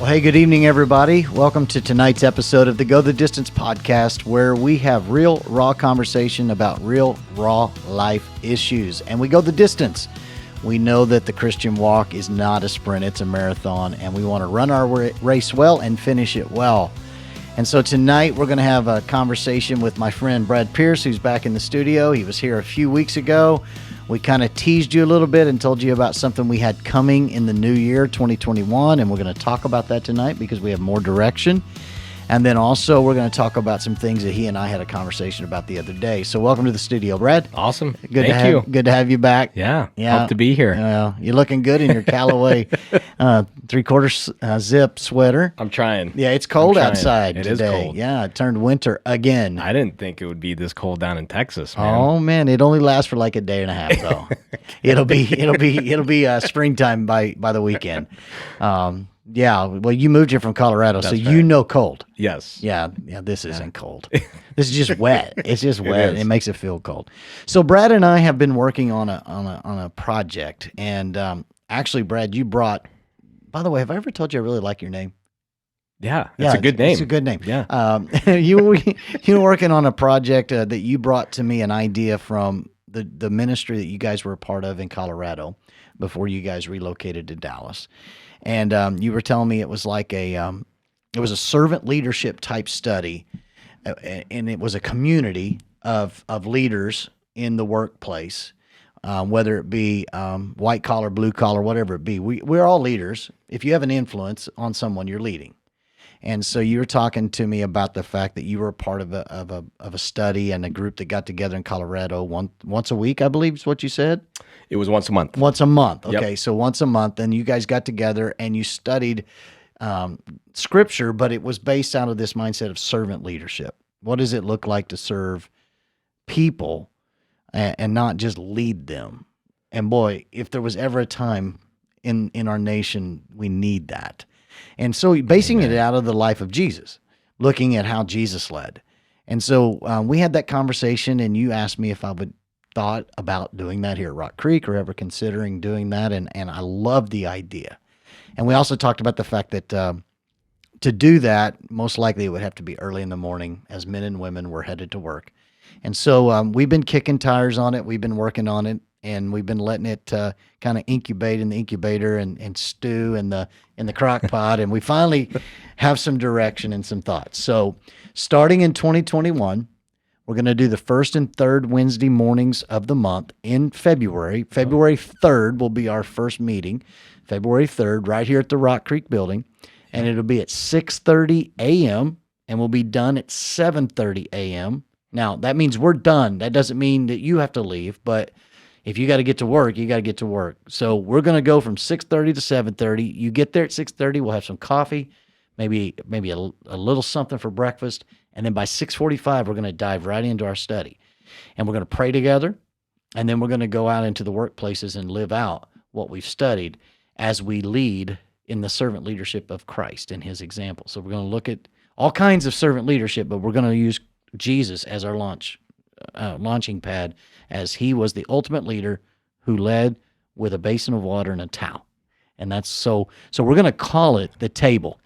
Hey, good evening, everybody. Welcome to tonight's episode of the Go the Distance podcast, where we have real, raw conversation about real, raw life issues. And we go the distance. We know that the Christian walk is not a sprint, it's a marathon, and we want to run our race well and finish it well. And so tonight we're going to have a conversation with my friend Brad Pearse, who's back in the studio. He was here a few weeks ago. We kind of teased you a little bit and told you about something we had coming in the new year, 2021, and we're going to talk about that tonight because we have more direction. And then also we're going to talk about some things that he and I had a conversation about the other day. So welcome to the studio, Brad. Awesome. Thank you. Good to have you back. Yeah. Hope to be here. You're looking good in your Callaway 3/4 zip sweater. I'm trying. Yeah, it's cold outside today. It is cold. Yeah, it turned winter again. I didn't think it would be this cold down in Texas, man. Oh man, it only lasts for like a day and a half though. it'll be springtime by the weekend. Yeah, well, you moved here from Colorado, so you know cold. Yes. Yeah, this isn't cold. This is just wet. It's just wet. It makes it feel cold. So Brad and I have been working on a project, and actually, Brad, you brought. By the way, have I ever told you I really like your name? Yeah, it's a good name. It's a good name. Yeah. You were working on a project that you brought to me, an idea from the ministry that you guys were a part of in Colorado before you guys relocated to Dallas. And you were telling me it was like it was a servant leadership type study, and it was a community of leaders in the workplace, whether it be white collar, blue collar, whatever it be. We're all leaders. If you have an influence on someone, you're leading. And so you were talking to me about the fact that you were a part of a study and a group that got together in Colorado once a week, I believe is what you said. It was once a month. Once a month. Okay, Yep. So once a month, and you guys got together and you studied scripture, but it was based out of this mindset of servant leadership. What does it look like to serve people and not just lead them? And boy, if there was ever a time in our nation, we need that. And so basing it out of the life of Jesus, looking at how Jesus led. And so we had that conversation, and you asked me if I would thought about doing that here at Rock Creek or ever considering doing that. And I love the idea. And we also talked about the fact that to do that, most likely it would have to be early in the morning as men and women were headed to work. And so we've been kicking tires on it. We've been working on it. And we've been letting it kind of incubate in the incubator and stew in the crock pot. And we finally have some direction and some thoughts. So starting in 2021, we're going to do the first and third Wednesday mornings of the month in February. February 3rd will be our first meeting. February 3rd, right here at the Rock Creek building. And it'll be at 6:30 a.m. and we'll be done at 7:30 a.m. Now, that means we're done. That doesn't mean that you have to leave, but if you got to get to work, you got to get to work. So we're going to go from 6:30 to 7:30. You get there at 6:30, we'll have some coffee, maybe a little something for breakfast, and then by 6:45 we're going to dive right into our study. And we're going to pray together, and then we're going to go out into the workplaces and live out what we've studied as we lead in the servant leadership of Christ and his example. So we're going to look at all kinds of servant leadership, but we're going to use Jesus as our launching pad, as he was the ultimate leader who led with a basin of water and a towel. And that's so we're going to call it the table.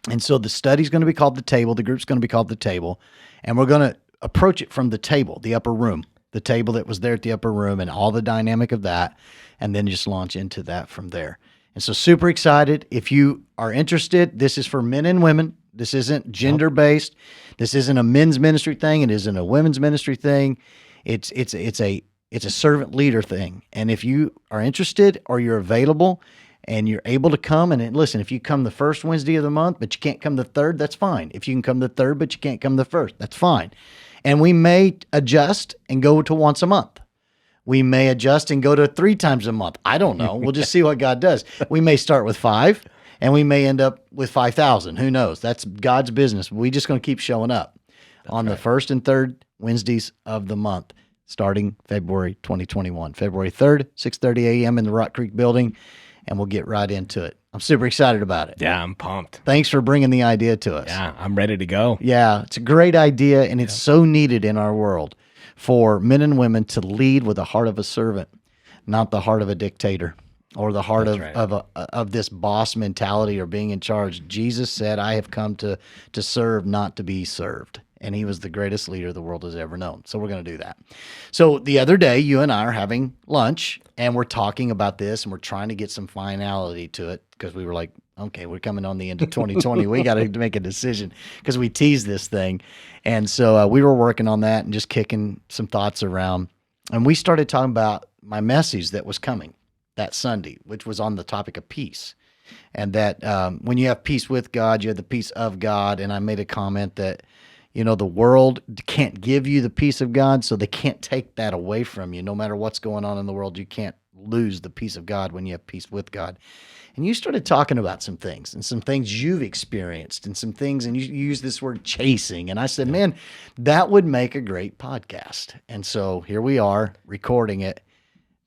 And so the study's going to be called the table, the group's going to be called the table, and we're going to approach it from the table, the upper room, the table that was there at the upper room and all the dynamic of that, and then just launch into that from there. And so super excited. If you are interested, this is for men and women. This isn't gender-based. This isn't a men's ministry thing. It isn't a women's ministry thing. It's a servant leader thing. And if you are interested or you're available and you're able to come, and listen, if you come the first Wednesday of the month, but you can't come the third, that's fine. If you can come the third, but you can't come the first, that's fine. And we may adjust and go to once a month. We may adjust and go to 3 times a month. I don't know. We'll just see what God does. We may start with 5, and we may end up with 5,000. Who knows? That's God's business. We're just going to keep showing up on the first and third Wednesdays of the month, starting February 2021. February 3rd, 6:30 a.m. in the Rock Creek building, and we'll get right into it. I'm super excited about it. Yeah, I'm pumped. Thanks for bringing the idea to us. Yeah, I'm ready to go. Yeah, it's a great idea, and it's so needed in our world for men and women to lead with the heart of a servant, not the heart of a dictator. or the heart That's of right. of this boss mentality or being in charge. Jesus said, "I have come to serve, not to be served." And he was the greatest leader the world has ever known. So we're going to do that. So the other day, you and I are having lunch and we're talking about this and we're trying to get some finality to it because we were like, okay, we're coming on the end of 2020. We got to make a decision because we teased this thing. And so we were working on that and just kicking some thoughts around. And we started talking about my message that was coming that Sunday, which was on the topic of peace. And that when you have peace with God, you have the peace of God. And I made a comment that, you know, the world can't give you the peace of God, so they can't take that away from you. No matter what's going on in the world, you can't lose the peace of God when you have peace with God. And you started talking about some things and some things you've experienced and some things, and you used this word chasing. And I said, man, that would make a great podcast. And so here we are recording it.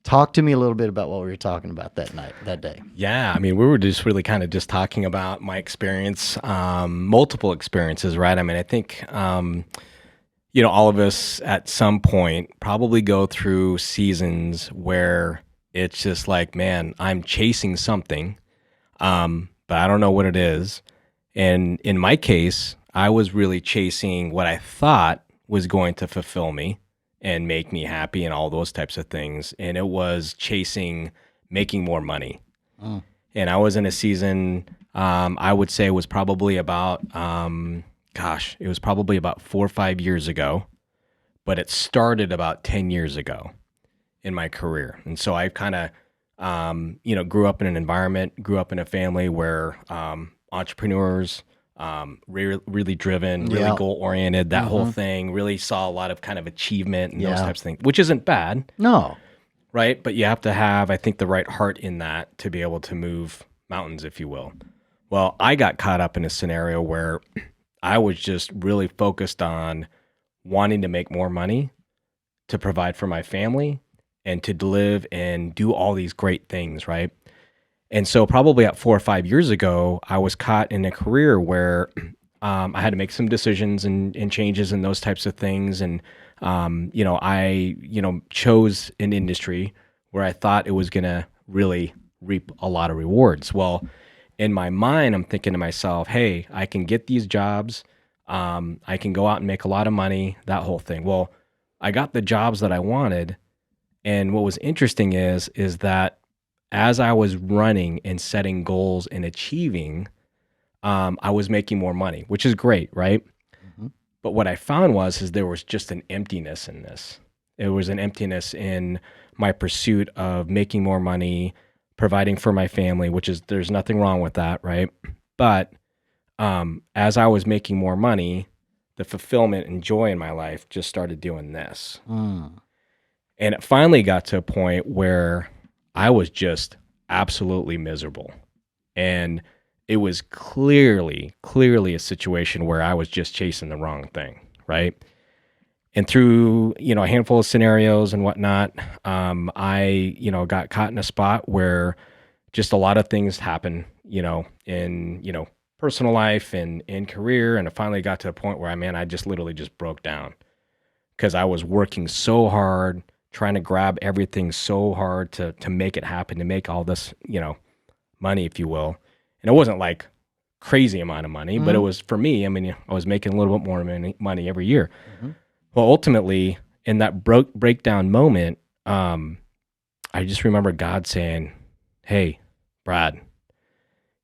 Talk to me a little bit about what we were talking about that day. Yeah, I mean, we were just really kind of just talking about my experience, multiple experiences, right? I mean, I think, all of us at some point probably go through seasons where it's just like, man, I'm chasing something, but I don't know what it is. And in my case, I was really chasing what I thought was going to fulfill me and make me happy and all those types of things. And it was chasing making more money. Mm. And I was in a season, I would say it was probably about, it was probably about 4 or 5 years ago, but it started about 10 years ago in my career. And so I kind of, grew up in an environment, grew up in a family where entrepreneurs, really driven, really goal oriented, that whole thing, really saw a lot of kind of achievement and those types of things, which isn't bad. No. Right. But you have to have, I think, the right heart in that to be able to move mountains, if you will. Well, I got caught up in a scenario where I was just really focused on wanting to make more money to provide for my family and to live and do all these great things. Right. And so probably at 4 or 5 years ago, I was caught in a career where I had to make some decisions and changes and those types of things. And, I chose an industry where I thought it was going to really reap a lot of rewards. Well, in my mind, I'm thinking to myself, hey, I can get these jobs. I can go out and make a lot of money, that whole thing. Well, I got the jobs that I wanted. And what was interesting is that as I was running and setting goals and achieving, I was making more money, which is great, right? Mm-hmm. But what I found is there was just an emptiness in this. It was an emptiness in my pursuit of making more money, providing for my family, which is, there's nothing wrong with that, right? But as I was making more money, the fulfillment and joy in my life just started doing this. Mm. And it finally got to a point where I was just absolutely miserable. And it was clearly a situation where I was just chasing the wrong thing, right? And through, a handful of scenarios and whatnot, I, got caught in a spot where just a lot of things happen, in, personal life and in career. And it finally got to a point where, I just literally just broke down because I was working so hard, trying to grab everything so hard to make it happen, to make all this, money, if you will. And it wasn't like crazy amount of money, but it was for me. I was making a little bit more money every year. Mm-hmm. Well, ultimately, in that breakdown moment, I just remember God saying, "Hey, Brad,"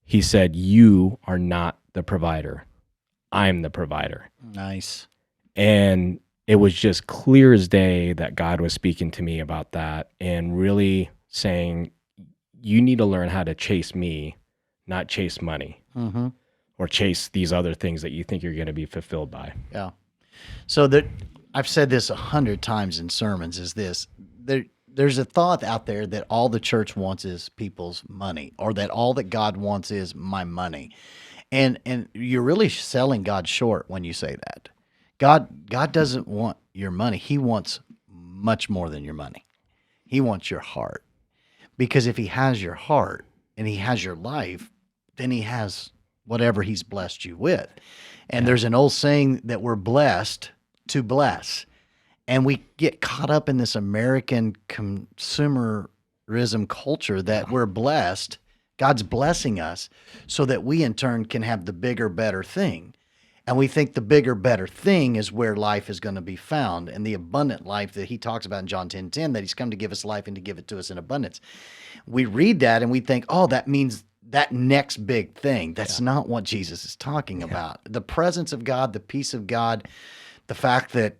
he said, "You are not the provider. I'm the provider." Nice. And it was just clear as day that God was speaking to me about that and really saying, you need to learn how to chase me, not chase money, or chase these other things that you think you're going to be fulfilled by. Yeah. So that I've said this 100 times in sermons is this, there's a thought out there that all the church wants is people's money, or that all that God wants is my money. And you're really selling God short when you say that. God doesn't want your money. He wants much more than your money. He wants your heart. Because if he has your heart and he has your life, then he has whatever he's blessed you with. And there's an old saying that we're blessed to bless. And we get caught up in this American consumer consumerism culture that we're blessed. God's blessing us so that we in turn can have the bigger, better thing. And we think the bigger, better thing is where life is going to be found, and the abundant life that he talks about in John 10:10, that he's come to give us life and to give it to us in abundance. We read that and we think, oh, that means that next big thing. That's not what Jesus is talking about. The presence of God, the peace of God, the fact that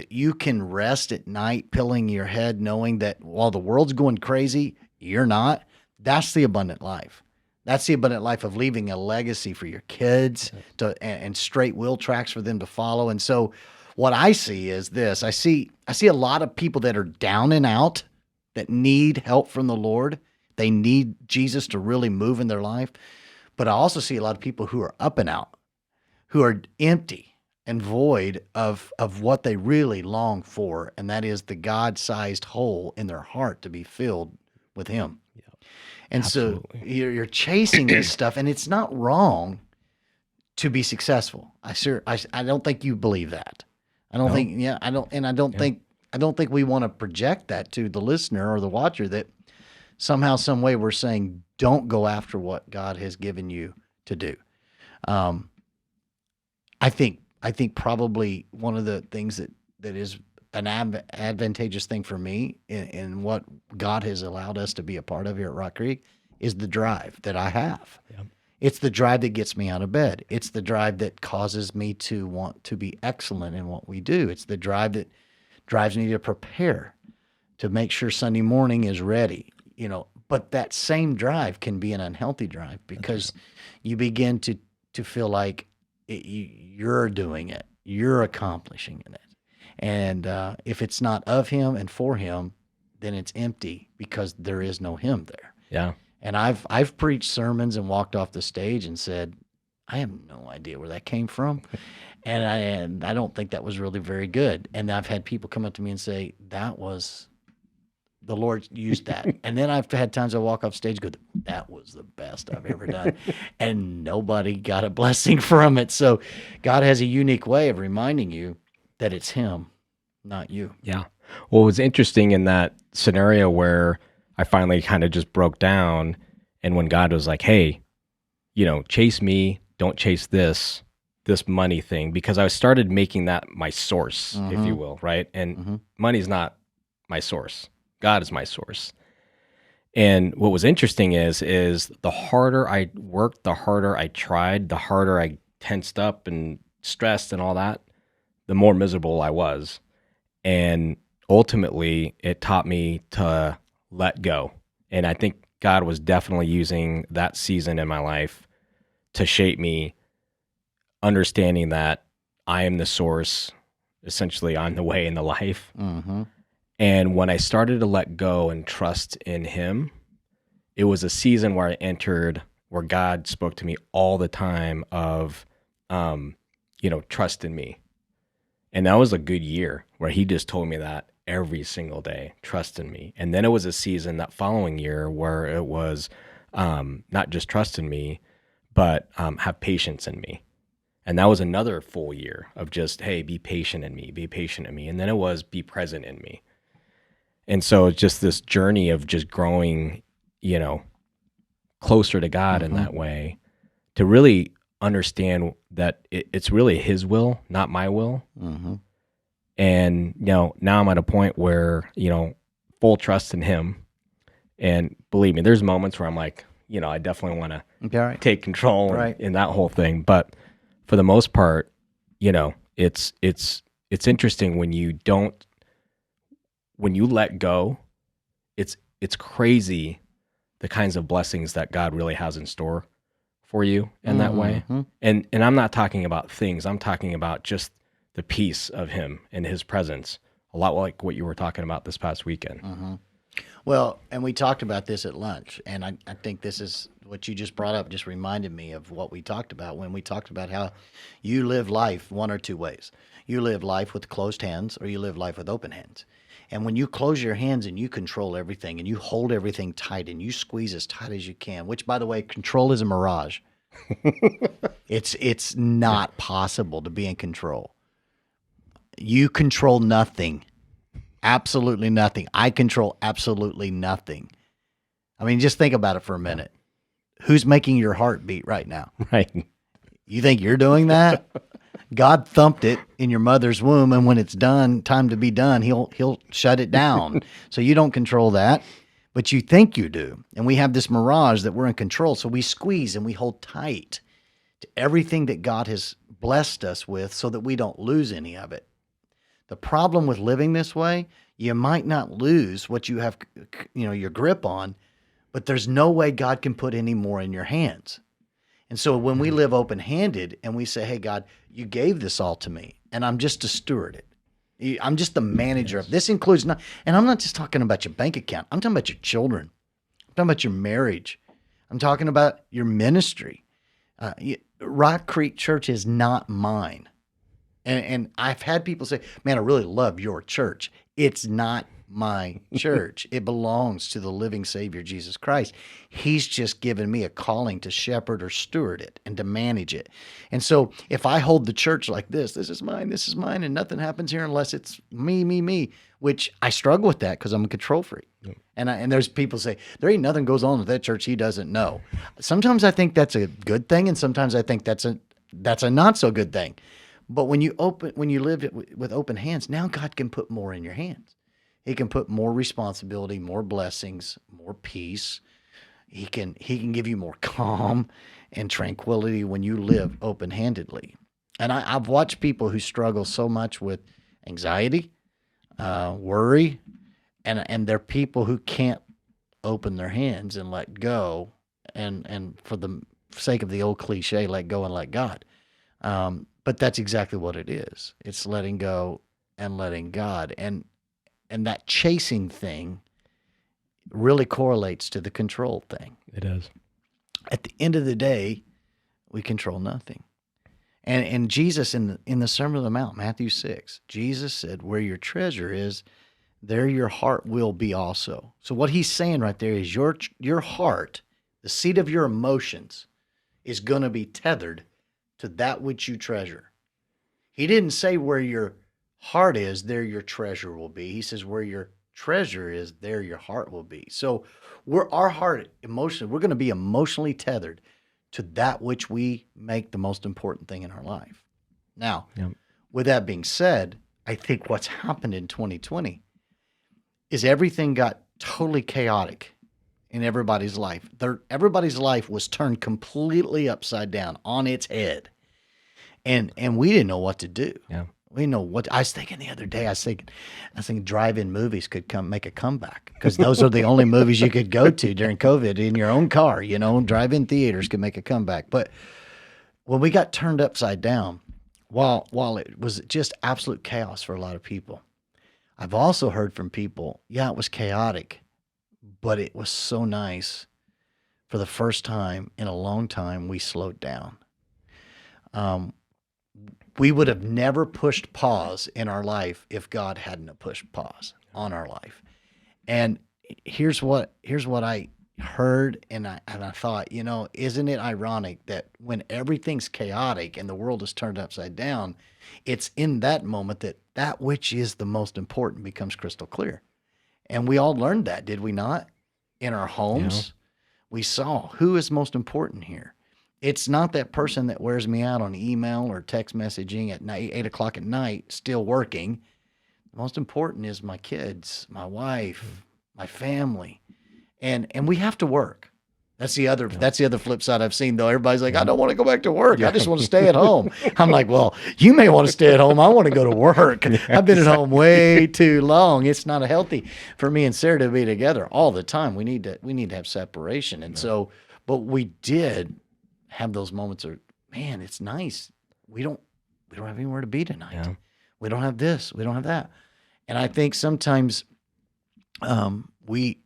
you can rest at night, pilling your head, knowing that while the world's going crazy, you're not. That's the abundant life. That's the abundant life of leaving a legacy for your kids and straight wheel tracks for them to follow. And so what I see is this. I see a lot of people that are down and out that need help from the Lord. They need Jesus to really move in their life. But I also see a lot of people who are up and out, who are empty and void of what they really long for, and that is the God-sized hole in their heart to be filled with him. And Absolutely. so you're chasing this stuff, and it's not wrong to be successful. I don't think you believe that. I don't think, I don't think we want to project that to the listener or the watcher that somehow, some way we're saying, don't go after what God has given you to do. I think probably one of the things that is an advantageous thing for me in what God has allowed us to be a part of here at Rock Creek is the drive that I have. Yep. It's the drive that gets me out of bed. It's the drive that causes me to want to be excellent in what we do. It's the drive that drives me to prepare, to make sure Sunday morning is ready, but that same drive can be an unhealthy drive because you begin to feel like you're doing it, you're accomplishing it. And if it's not of him and for him, then it's empty because there is no him there. Yeah. And I've preached sermons and walked off the stage and said, I have no idea where that came from. And I don't think that was really very good. And I've had people come up to me and say, that was, the Lord used that. And then I've had times I walk off stage and go, that was the best I've ever done. And nobody got a blessing from it. So God has a unique way of reminding you that it's him, not you. Yeah. Well, it was interesting in that scenario where I finally kind of just broke down, and when God was like, hey, chase me, don't chase this money thing, because I started making that my source, if you will, right? And money's not my source. God is my source. And what was interesting is the harder I worked, the harder I tried, the harder I tensed up and stressed and all that, the more miserable I was. And ultimately, it taught me to let go. And I think God was definitely using that season in my life to shape me, understanding that I am the source, essentially I'm the way in the life. Mm-hmm. And when I started to let go and trust in him, it was a season where I entered, where God spoke to me all the time of, trust in me. And that was a good year where he just told me that every single day, trust in me. And then it was a season that following year where it was not just trust in me, but have patience in me. And that was another full year of just, hey, be patient in me, be patient in me. And then it was be present in me. And so it's just this journey of just growing, closer to God in that way, to really understand that it's really his will, not my will. Mm-hmm. And, now I'm at a point where, full trust in him. And believe me, there's moments where I'm like, I definitely want to take control in that whole thing. But for the most part, it's interesting when you let go, it's crazy the kinds of blessings that God really has in store for you in that way. And I'm not talking about things. I'm talking about just the peace of him and his presence, a lot like what you were talking about this past weekend. Well, and we talked about this at lunch, and I think this is what you just brought up, just reminded me of what we talked about when we talked about how you live life one or two ways. You live life with closed hands, or you live life with open hands. And when you close your hands and you control everything and you hold everything tight and you squeeze as tight as you can, which, by the way, control is a mirage. It's not possible to be in control. You control nothing. Absolutely nothing. I control absolutely nothing. I mean, just think about it for a minute. Who's making your heart beat right now? Right. You think you're doing that? God thumped it in your mother's womb, and when it's done, time to be done, he'll shut it down. So you don't control that, but you think you do. And we have this mirage that we're in control, so we squeeze and we hold tight to everything that God has blessed us with so that we don't lose any of it. The problem with living this way, you might not lose what you have, your grip on, but there's no way God can put any more in your hands. And so when we live open-handed and we say, hey, God, you gave this all to me, and I'm just to steward it. I'm just the manager of this. Includes not, and I'm not just talking about your bank account. I'm talking about your children. I'm talking about your marriage. I'm talking about your ministry. Rock Creek Church is not mine. And I've had people say, man, I really love your church. It's not my church. It belongs to the living Savior, Jesus Christ. He's just given me a calling to shepherd or steward it and to manage it. And so if I hold the church like this is mine, and nothing happens here unless it's me, which I struggle with that because I'm a control freak. Yeah. And there's people say, there ain't nothing goes on with that church he doesn't know. Sometimes I think that's a good thing, and sometimes I think that's a not so good thing. But when you live it with open hands, now God can put more in your hands. He can put more responsibility, more blessings, more peace. He can give you more calm and tranquility when you live open-handedly. And I've watched people who struggle so much with anxiety, worry, and they're people who can't open their hands and let go, and for the sake of the old cliche, let go and let God. But that's exactly what it is. It's letting go and letting God. And that chasing thing really correlates to the control thing. It does. At the end of the day, we control nothing. And Jesus in the Sermon on the Mount, Matthew 6, Jesus said, where your treasure is, there your heart will be also. So what he's saying right there is your heart, the seat of your emotions, is going to be tethered to that which you treasure. He didn't say where your heart is, there your treasure will be. He says where your treasure is, there your heart will be. So our heart emotionally, we're going to be emotionally tethered to that which we make the most important thing in our life. Now, with that being said, I think what's happened in 2020 is everything got totally chaotic in everybody's life. Everybody's life was turned completely upside down on its head. And we didn't know what to do. Yeah. We didn't know what I was thinking the other day. I was thinking drive-in movies could make a comeback because those are the only movies you could go to during COVID in your own car. Drive-in theaters could make a comeback. But when we got turned upside down, while it was just absolute chaos for a lot of people, I've also heard from people, it was chaotic, but it was so nice. For the first time in a long time, we slowed down. We would have never pushed pause in our life if God hadn't have pushed pause on our life. And here's what I heard, and I thought, isn't it ironic that when everything's chaotic and the world is turned upside down, it's in that moment that which is the most important becomes crystal clear. And we all learned that, did we not? In our homes, we saw who is most important here. It's not that person that wears me out on email or text messaging at 8 o'clock at night, still working. The most important is my kids, my wife, my family. And we have to work. That's the other flip side I've seen, though. Everybody's like, I don't want to go back to work. I just want to stay at home. I'm like, well, you may want to stay at home. I want to go to work. I've been at home way too long. It's not healthy for me and Sarah to be together all the time. We need to have separation. And so, but we did have those moments of, man, it's nice. We don't have anywhere to be tonight. Yeah. We don't have this. We don't have that. And I think sometimes we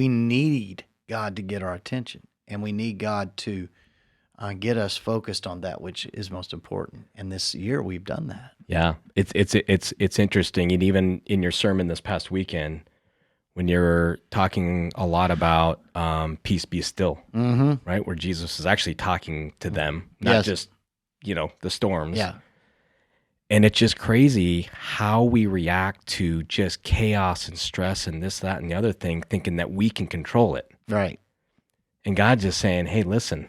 need God to get our attention, and we need God to get us focused on that which is most important. And this year we've done that. Yeah, it's interesting. And even in your sermon this past weekend, when you're talking a lot about peace be still, right? Where Jesus is actually talking to them, not just, the storms. Yeah. And it's just crazy how we react to just chaos and stress and this, that, and the other thing, thinking that we can control it. Right. And God's just saying, hey, listen,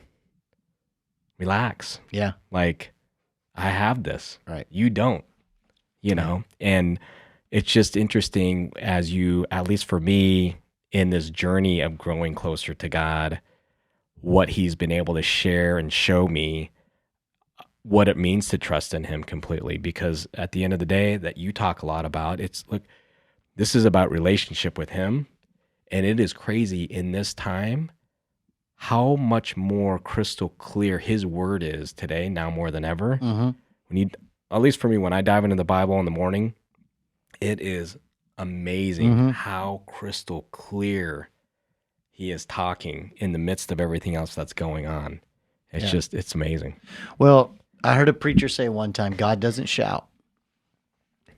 relax. Yeah. Like, I have this. Right. You don't, know? And it's just interesting as you, at least for me, in this journey of growing closer to God, what he's been able to share and show me what it means to trust in him completely. Because at the end of the day, that you talk a lot about, it's look, this is about relationship with him. And it is crazy in this time how much more crystal clear his word is today, now more than ever. Mm-hmm. When you, at least for me, when I dive into the Bible in the morning, it is amazing how crystal clear he is talking in the midst of everything else that's going on. It's just, it's amazing. Well, I heard a preacher say one time, God doesn't shout.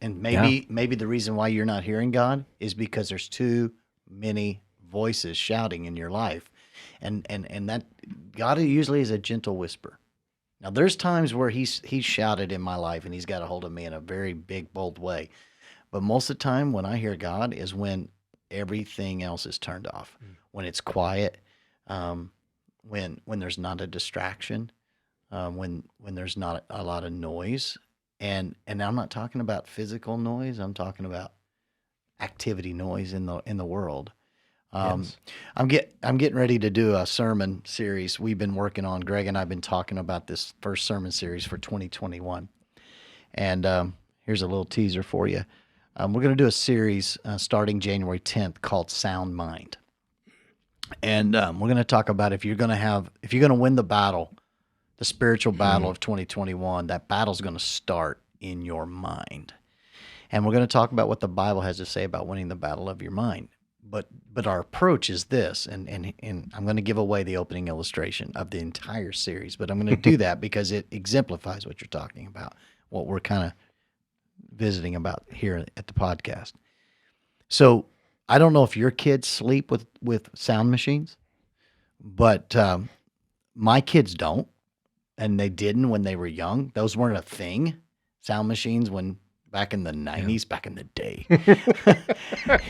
And maybe the reason why you're not hearing God is because there's too many voices shouting in your life. And that God usually is a gentle whisper. Now there's times where he's shouted in my life and he's got a hold of me in a very big, bold way. But most of the time when I hear God is when everything else is turned off, when it's quiet, when there's not a distraction, when there's not a lot of noise. And I'm not talking about physical noise. I'm talking about activity noise in the world. Yes. I'm getting ready to do a sermon series we've been working on. Greg and I've been talking about this first sermon series for 2021. And here's a little teaser for you. We're going to do a series starting January 10th called Sound Mind. And we're going to talk about if you're going to win the battle, the spiritual battle of 2021, that battle's going to start in your mind. And we're going to talk about what the Bible has to say about winning the battle of your mind. But our approach is this, and I'm going to give away the opening illustration of the entire series, but I'm going to do that because it exemplifies what you're talking about, what we're kind of visiting about here at the podcast. So I don't know if your kids sleep with sound machines, but my kids don't, and they didn't when they were young. Those weren't a thing, sound machines, back in the 90s, back in the day.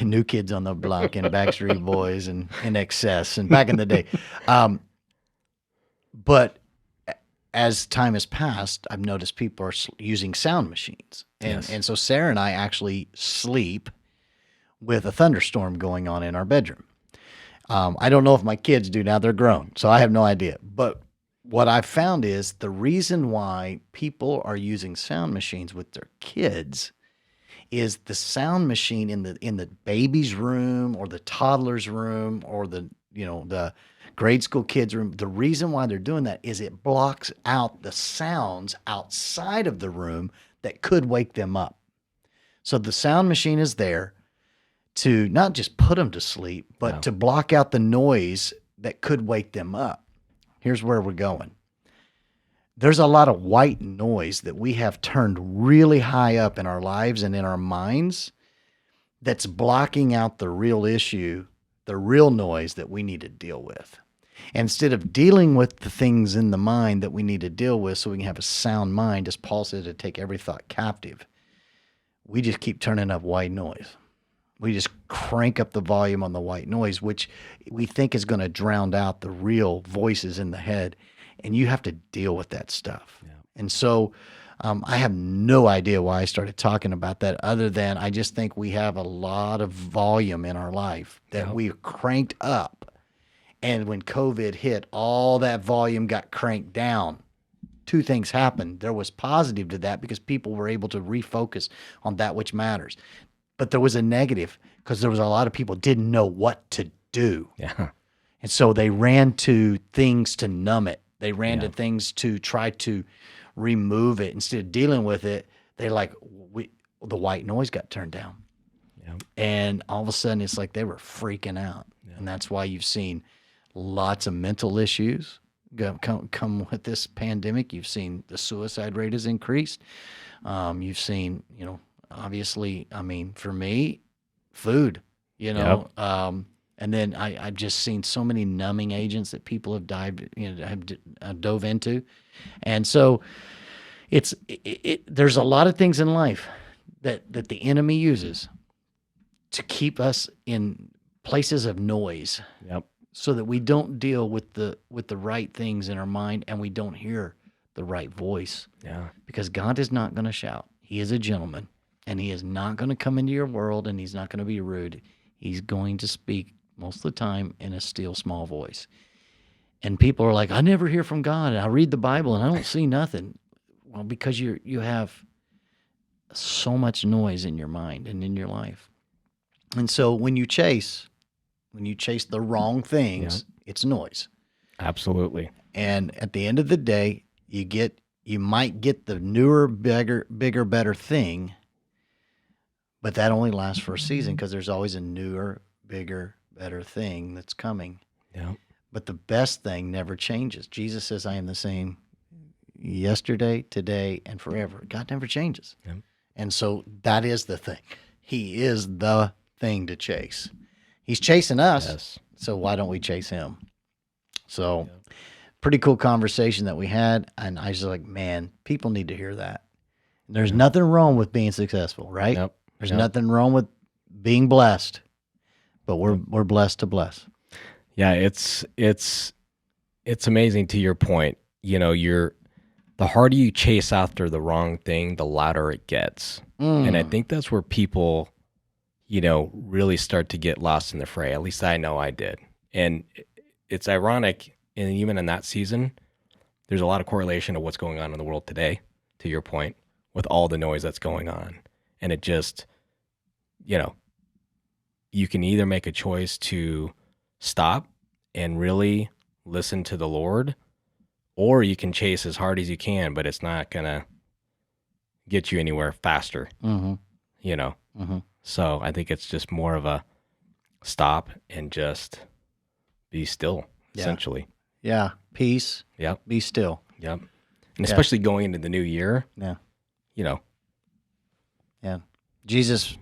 New Kids on the Block and Backstreet Boys and InXS and back in the day. But as time has passed, I've noticed people are using sound machines. And so Sarah and I actually sleep with a thunderstorm going on in our bedroom. I don't know if my kids do now. They're grown, so I have no idea. But what I've found is the reason why people are using sound machines with their kids is the sound machine in the baby's room or the toddler's room or the grade school kids room. The reason why they're doing that is it blocks out the sounds outside of the room that could wake them up. So the sound machine is there to not just put them to sleep, but to block out the noise that could wake them up. Here's where we're going. There's a lot of white noise that we have turned really high up in our lives and in our minds that's blocking out the real issue, the real noise that we need to deal with. Instead of dealing with the things in the mind that we need to deal with so we can have a sound mind, as Paul said, to take every thought captive, we just keep turning up white noise. We just crank up the volume on the white noise, which we think is going to drown out the real voices in the head. And you have to deal with that stuff. Yeah. And so I have no idea why I started talking about that other than I just think we have a lot of volume in our life that we cranked up. And when COVID hit, all that volume got cranked down. Two things happened. There was positive to that because people were able to refocus on that which matters. But there was a negative because there was a lot of people didn't know what to do. Yeah. And so they ran to things to numb it. They ran to things to try to remove it. Instead of dealing with it, the white noise got turned down. Yeah. And all of a sudden it's like they were freaking out. Yeah. And that's why you've seen lots of mental issues come with this pandemic. You've seen the suicide rate has increased. You've seen, obviously, I mean, for me, food, and then I've just seen so many numbing agents that people have dove into. And so, There's a lot of things in life that the enemy uses to keep us in places of noise, Yep. so that we don't deal with the right things in our mind, and we don't hear the right voice. Yeah. Because God is not going to shout. He is a gentleman, and he is not going to come into your world, and he's not going to be rude. He's going to speak most of the time in a still small voice. And people are like, I never hear from God, and I read the Bible and I don't see nothing. Well, because you have so much noise in your mind and in your life. And so when you chase the wrong things, it's noise. Absolutely. And at the end of the day, you might get the newer, bigger, better thing, but that only lasts for a season, because there's always a newer, bigger, better thing that's coming. Yeah. But the best thing never changes. Jesus says, I am the same yesterday, today, and forever. God never changes. Yep. And so that is the thing. He is the thing to chase. He's chasing us, Yes. so why don't we chase him? So pretty cool conversation that we had, and I was like, man, people need to hear that. There's nothing wrong with being successful, right? Yep. There's nothing wrong with being blessed, but we're blessed to bless. Yeah, it's amazing to your point. You know, the harder you chase after the wrong thing, the louder it gets. And I think that's where people, you know, really start to get lost in the fray. At least I know I did. And it's ironic, and even in that season, there's a lot of correlation to what's going on in the world today, to your point, with all the noise that's going on. And it just, you know, you can either make a choice to stop and really listen to the Lord, or you can chase as hard as you can, but it's not going to get you anywhere faster, you know? So I think it's just more of a stop and just be still, essentially. Yeah. Peace. Yep. Be still. Yep. And especially going into the new year, Yeah. you know. Yeah. Jesus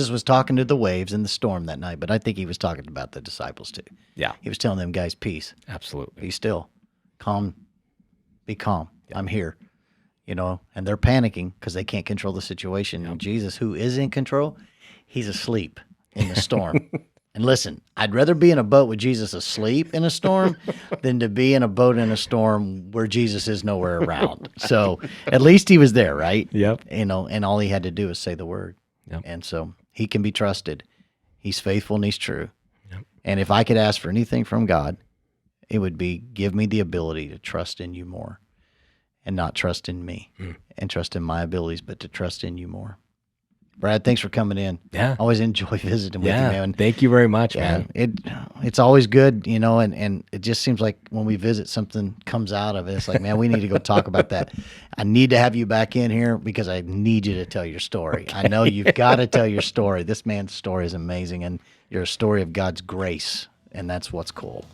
was talking to the waves in the storm that night, but I think he was talking about the disciples too. Yeah. He was telling them, guys, peace. Absolutely. Be still. Calm. Be calm. I'm here. You know, and they're panicking because they can't control the situation. And Jesus, who is in control, he's asleep in the storm. And listen, I'd rather be in a boat with Jesus asleep in a storm than to be in a boat in a storm where Jesus is nowhere around. So at least he was there, right? Yep. You know, and all he had to do was say the word. Yep. And so he can be trusted. He's faithful and he's true. Yep. And if I could ask for anything from God, it would be, give me the ability to trust in you more, and not trust in me and trust in my abilities, but to trust in you more. Brad, thanks for coming in. Yeah. Always enjoy visiting with you, man. Thank you very much, man. It's always good, you know, and it just seems like when we visit, something comes out of it. It's like, man, we need to go talk about that. I need to have you back in here because I need you to tell your story. Okay. I know you've got to tell your story. This man's story is amazing, and you're a story of God's grace, and that's what's cool.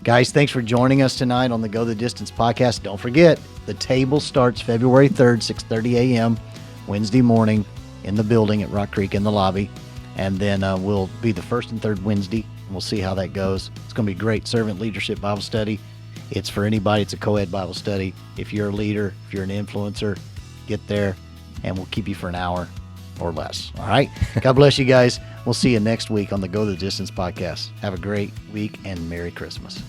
Guys, thanks for joining us tonight on the Go the Distance podcast. Don't forget, the table starts February 3rd, 6:30 a.m., Wednesday morning in the building at Rock Creek in the lobby. And then we'll be the first and third Wednesday, and we'll see how that goes. It's going to be great. Servant Leadership Bible Study. It's for anybody. It's a co-ed Bible study. If you're a leader, if you're an influencer, get there, and we'll keep you for an hour or less. All right? God bless you guys. We'll see you next week on the Go the Distance podcast. Have a great week, and Merry Christmas.